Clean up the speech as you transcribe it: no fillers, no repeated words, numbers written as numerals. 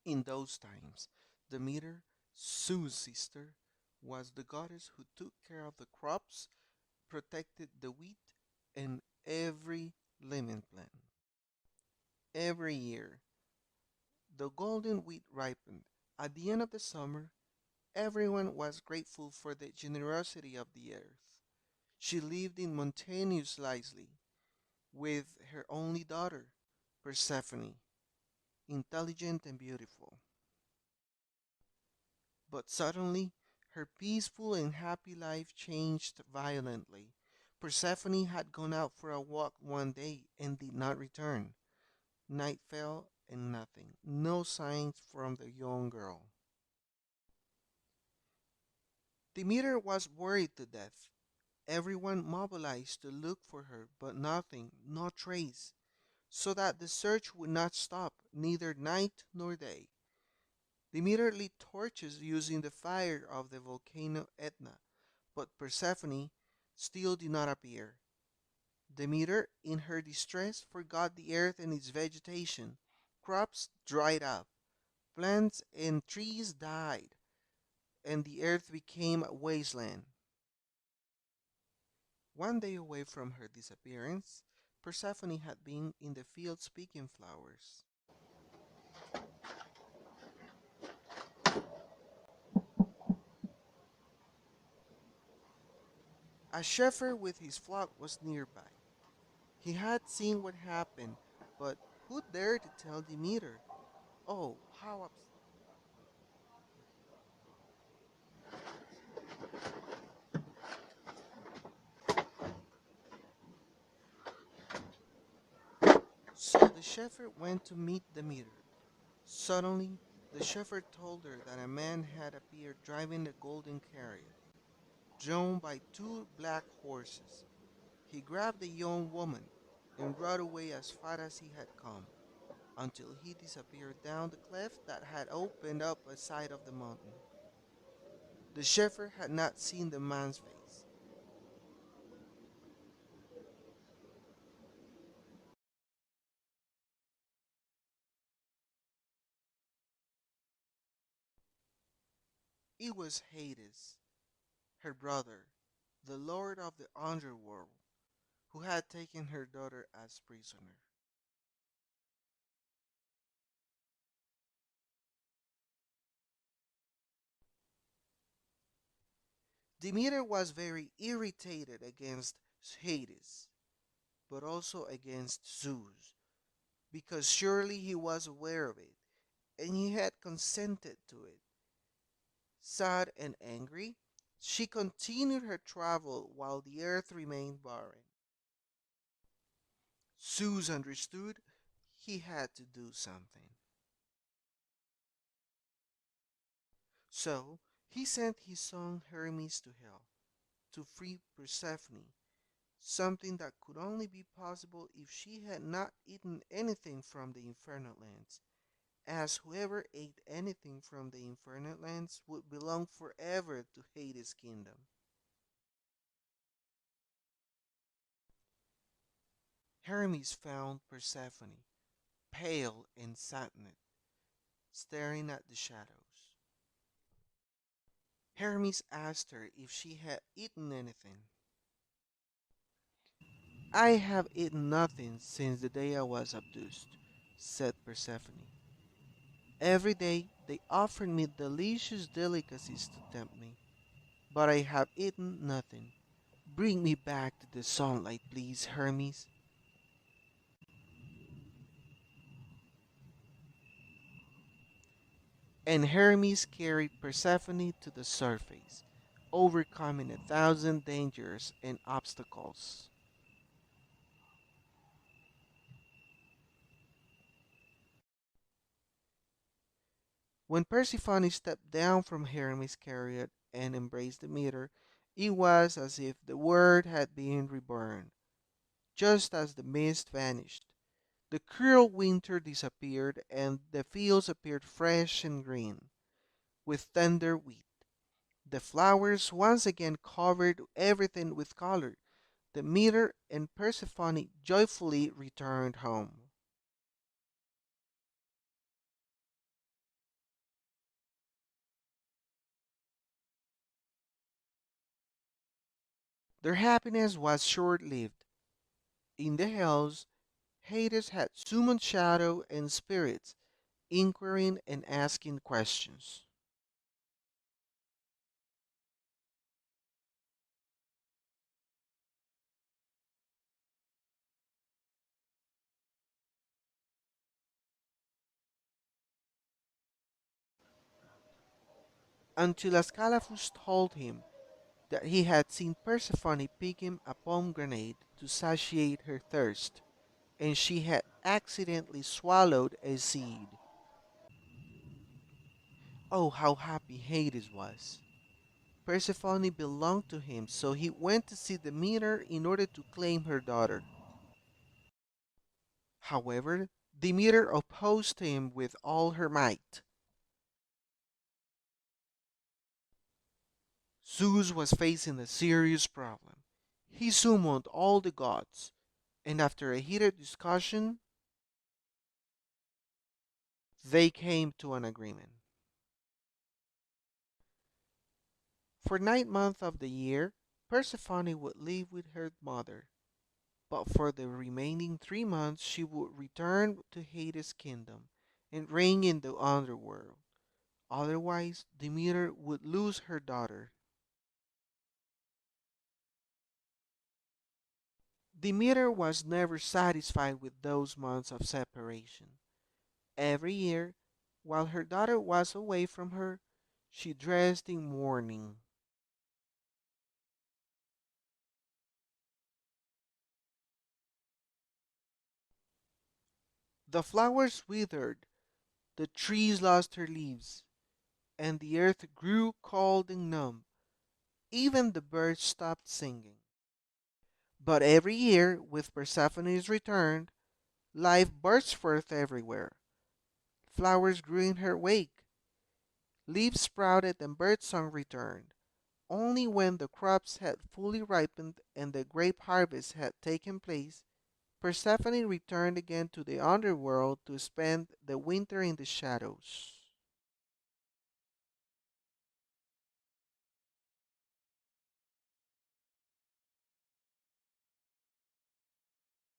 In those times, Demeter, Zeus' sister, was the goddess who took care of the crops, protected the wheat, and every living plant. Every year, the golden wheat ripened. At the end of the summer, everyone was grateful for the generosity of the earth. She lived in mountainous Lycia with her only daughter, Persephone, intelligent and beautiful. But suddenly, her peaceful and happy life changed violently. Persephone had gone out for a walk one day and did not return. Night fell and nothing, no signs from the young girl. Demeter was worried to death. Everyone mobilized to look for her, but nothing, no trace, so that the search would not stop, neither night nor day. Demeter lit torches using the fire of the volcano Etna, but Persephone still did not appear. Demeter, in her distress, forgot the earth and its vegetation. Crops dried up, plants and trees died, and the earth became a wasteland. One day away from her disappearance, Persephone had been in the fields picking flowers. A shepherd with his flock was nearby. He had seen what happened, but who dared to tell Demeter? Oh, how So the shepherd went to meet Demeter. Suddenly, the shepherd told her that a man had appeared driving a golden chariot, drawn by two black horses. He grabbed the young woman and rode away as far as he had come, until he disappeared down the cleft that had opened up a side of the mountain. The shepherd had not seen the man's face. It was Hades, her brother, the lord of the underworld, who had taken her daughter as prisoner. Demeter was very irritated against Hades, but also against Zeus, because surely he was aware of it, and he had consented to it. Sad and angry, she continued her travel while the earth remained barren. Zeus understood he had to do something. So he sent his son Hermes to hell to free Persephone, something that could only be possible if she had not eaten anything from the infernal lands, as whoever ate anything from the infernal lands would belong forever to Hades' kingdom. Hermes found Persephone, pale and saddened, staring at the shadows. Hermes asked her if she had eaten anything. I have eaten nothing since the day I was abduced, said Persephone. Every day they offered me delicious delicacies to tempt me, but I have eaten nothing. Bring me back to the sunlight, please, Hermes. And Hermes carried Persephone to the surface, overcoming 1,000 dangers and obstacles. When Persephone stepped down from Hermes' chariot and embraced Demeter, it was as if the world had been reborn. Just as the mist vanished, the cruel winter disappeared, and the fields appeared fresh and green, with tender wheat. The flowers once again covered everything with color. Demeter and Persephone joyfully returned home. Their happiness was short lived. In the hells, Hades had summoned shadow and spirits, inquiring and asking questions. Until Ascalaphus told him that he had seen Persephone picking a pomegranate to satiate her thirst, and she had accidentally swallowed a seed. Oh, how happy Hades was! Persephone belonged to him, so he went to see Demeter in order to claim her daughter. However, Demeter opposed him with all her might. Zeus was facing a serious problem. He summoned all the gods, and after a heated discussion, they came to an agreement. For 9 months of the year, Persephone would live with her mother, but for the remaining 3 months she would return to Hades' kingdom and reign in the underworld. Otherwise, Demeter would lose her daughter. Demeter was never satisfied with those months of separation. Every year, while her daughter was away from her, she dressed in mourning. The flowers withered, the trees lost their leaves, and the earth grew cold and numb. Even the birds stopped singing. But every year, with Persephone's return, life burst forth everywhere. Flowers grew in her wake, leaves sprouted, and birdsong returned. Only when the crops had fully ripened and the grape harvest had taken place, Persephone returned again to the underworld to spend the winter in the shadows.